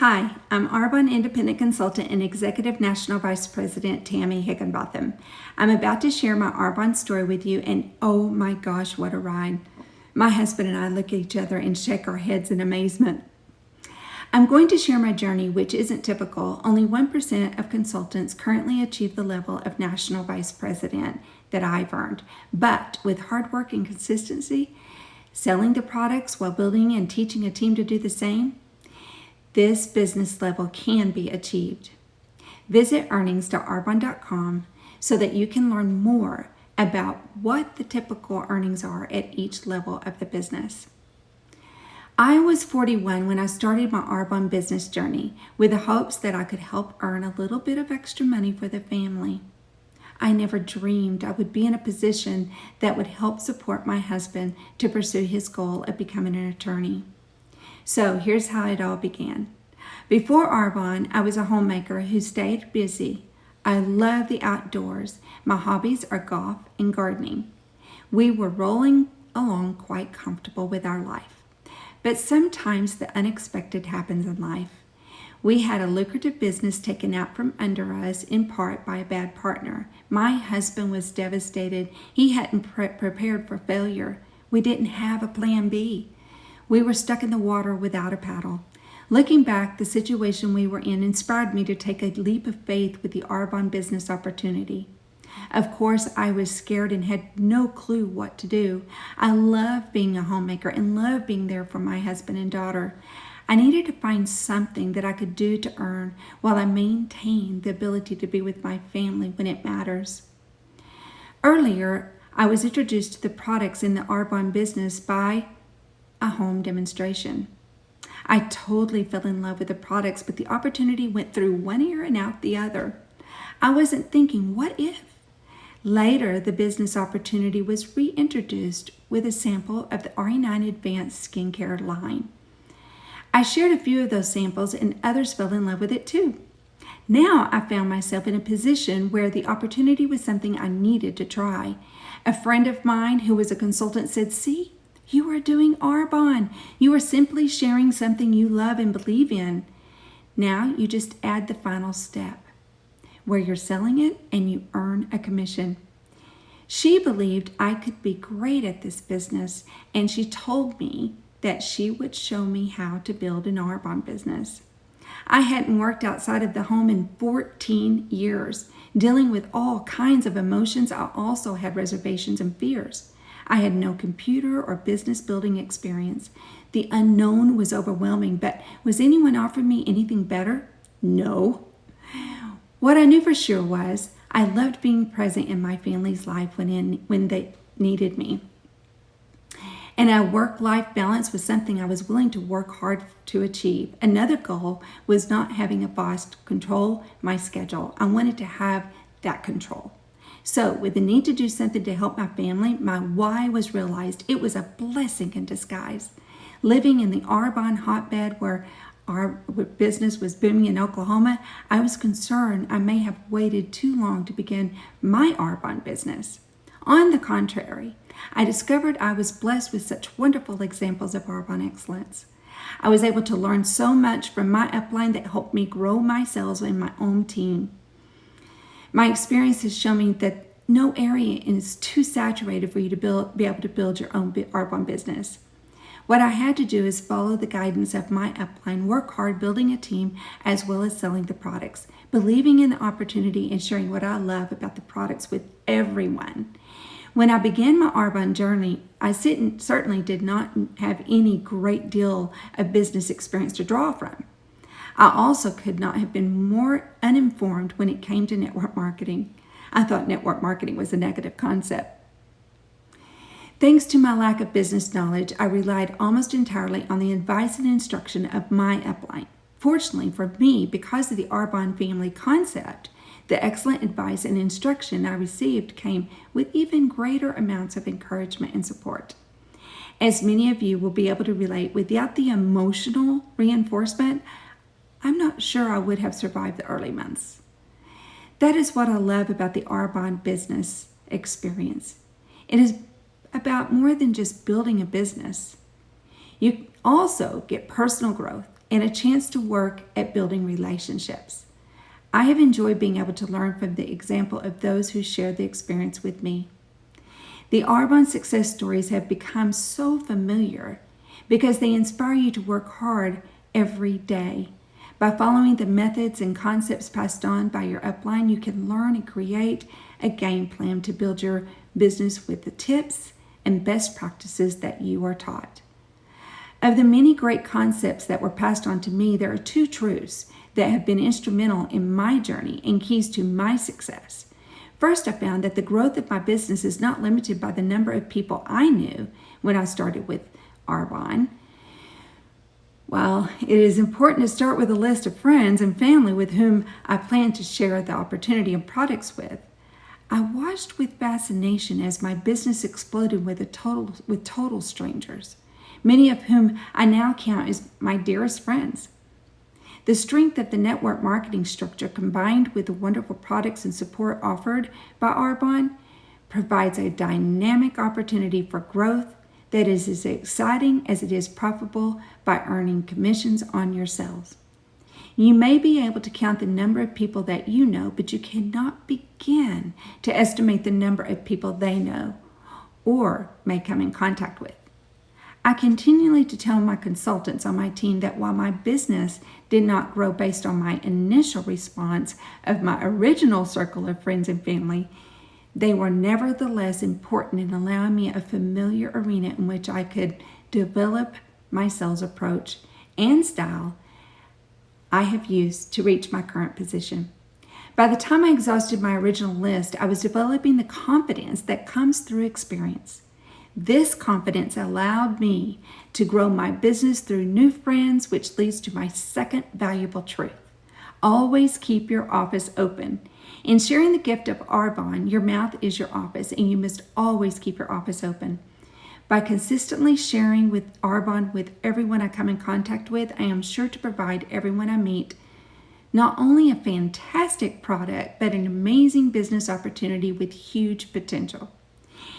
Hi, I'm Arbonne Independent Consultant and Executive National Vice President Tammy Higginbotham. I'm about to share my Arbonne story with you, and oh my gosh, what a ride. My husband and I look at each other and shake our heads in amazement. I'm going to share my journey, which isn't typical. Only 1% of consultants currently achieve the level of National Vice President that I've earned. But with hard work and consistency, selling the products while building and teaching a team to do the same, this business level can be achieved. Visit earnings.arbonne.com so that you can learn more about what the typical earnings are at each level of the business. I was 41 when I started my Arbonne business journey with the hopes that I could help earn a little bit of extra money for the family. I never dreamed I would be in a position that would help support my husband to pursue his goal of becoming an attorney. So here's how it all began. Before Arbonne, I was a homemaker who stayed busy. I love the outdoors. My hobbies are golf and gardening. We were rolling along quite comfortable with our life. But sometimes the unexpected happens in life. We had a lucrative business taken out from under us in part by a bad partner. My husband was devastated. He hadn't prepared for failure. We didn't have a plan B. We were stuck in the water without a paddle. Looking back, the situation we were in inspired me to take a leap of faith with the Arbonne business opportunity. Of course, I was scared and had no clue what to do. I love being a homemaker and love being there for my husband and daughter. I needed to find something that I could do to earn while I maintained the ability to be with my family when it matters. Earlier, I was introduced to the products in the Arbonne business by a home demonstration. I totally fell in love with the products, but the opportunity went through one ear and out the other. I wasn't thinking, what if? Later, the business opportunity was reintroduced with a sample of the RE9 Advanced Skincare line. I shared a few of those samples and others fell in love with it too. Now I found myself in a position where the opportunity was something I needed to try. A friend of mine who was a consultant said, "See, you are doing Arbonne. You are simply sharing something you love and believe in. Now you just add the final step, where you're selling it and you earn a commission." She believed I could be great at this business, and she told me that she would show me how to build an Arbonne business. I hadn't worked outside of the home in 14 years. Dealing with all kinds of emotions, I also had reservations and fears. I had no computer or business building experience. The unknown was overwhelming, but was anyone offering me anything better? No. What I knew for sure was I loved being present in my family's life when they needed me. And a work-life balance was something I was willing to work hard to achieve. Another goal was not having a boss control my schedule. I wanted to have that control. So with the need to do something to help my family, my why was realized. It was a blessing in disguise. Living in the Arbonne hotbed where our business was booming in Oklahoma, I was concerned I may have waited too long to begin my Arbonne business. On the contrary, I discovered I was blessed with such wonderful examples of Arbonne excellence. I was able to learn so much from my upline that helped me grow my sales and my own team. My experience has shown me that no area is too saturated for you to be able to build your own Arbonne business. What I had to do is follow the guidance of my upline, work hard building a team as well as selling the products, believing in the opportunity and sharing what I love about the products with everyone. When I began my Arbonne journey, I certainly did not have any great deal of business experience to draw from. I also could not have been more uninformed when it came to network marketing. I thought network marketing was a negative concept. Thanks to my lack of business knowledge, I relied almost entirely on the advice and instruction of my upline. Fortunately for me, because of the Arbonne family concept, the excellent advice and instruction I received came with even greater amounts of encouragement and support. As many of you will be able to relate, without the emotional reinforcement, I'm not sure I would have survived the early months. That is what I love about the Arbonne business experience. It is about more than just building a business. You also get personal growth, and a chance to work at building relationships. I have enjoyed being able to learn from the example of those who shared the experience with me. The Arbonne success stories have become so familiar because they inspire you to work hard every day. By following the methods and concepts passed on by your upline, you can learn and create a game plan to build your business with the tips and best practices that you are taught. Of the many great concepts that were passed on to me, there are two truths that have been instrumental in my journey and keys to my success. First, I found that the growth of my business is not limited by the number of people I knew when I started with Arbonne. While it is important to start with a list of friends and family with whom I plan to share the opportunity and products with, I watched with fascination as my business exploded with total strangers, many of whom I now count as my dearest friends. The strength of the network marketing structure combined with the wonderful products and support offered by Arbonne provides a dynamic opportunity for growth that is as exciting as it is profitable by earning commissions on your sales. You may be able to count the number of people that you know, but you cannot begin to estimate the number of people they know or may come in contact with. I continually to tell my consultants on my team that while my business did not grow based on my initial response of my original circle of friends and family, they were nevertheless important in allowing me a familiar arena in which I could develop my sales approach and style I have used to reach my current position. By the time I exhausted my original list, I was developing the confidence that comes through experience. This confidence allowed me to grow my business through new friends, which leads to my second valuable truth. Always keep your office open. In sharing the gift of Arbonne, your mouth is your office, and you must always keep your office open. By consistently sharing with Arbonne with everyone I come in contact with, I am sure to provide everyone I meet not only a fantastic product, but an amazing business opportunity with huge potential.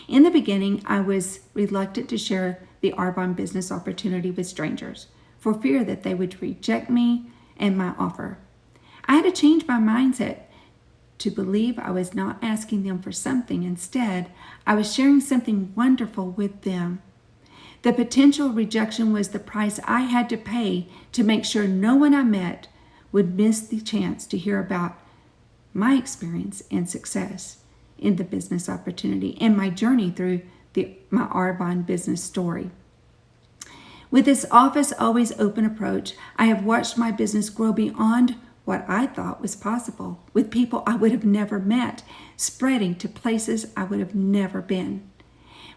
In the beginning, I was reluctant to share the Arbonne business opportunity with strangers for fear that they would reject me and my offer. I had to change my mindset to believe I was not asking them for something. Instead, I was sharing something wonderful with them. The potential rejection was the price I had to pay to make sure no one I met would miss the chance to hear about my experience and success in the business opportunity and my journey through my Arbonne business story. With this office always open approach, I have watched my business grow beyond what I thought was possible, with people I would have never met, spreading to places I would have never been.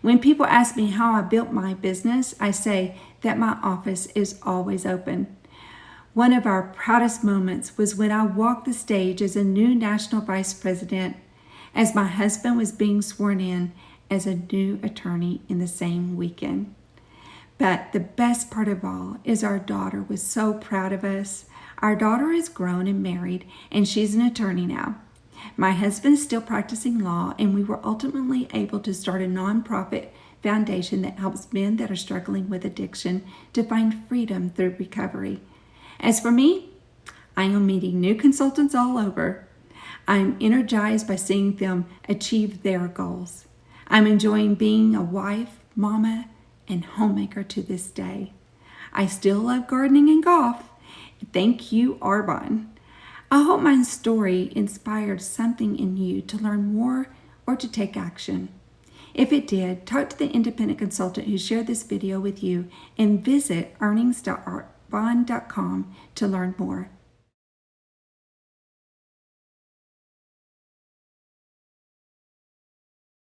When people ask me how I built my business, I say that my office is always open. One of our proudest moments was when I walked the stage as a new national vice president, as my husband was being sworn in as a new attorney in the same weekend. But the best part of all is our daughter was so proud of us. Our daughter is grown and married, and she's an attorney now. My husband is still practicing law, and we were ultimately able to start a nonprofit foundation that helps men that are struggling with addiction to find freedom through recovery. As for me, I am meeting new consultants all over. I'm energized by seeing them achieve their goals. I'm enjoying being a wife, mama, and homemaker to this day. I still love gardening and golf. Thank you, Arbonne. I hope my story inspired something in you to learn more or to take action. If it did, talk to the independent consultant who shared this video with you and visit earnings.arbonne.com to learn more.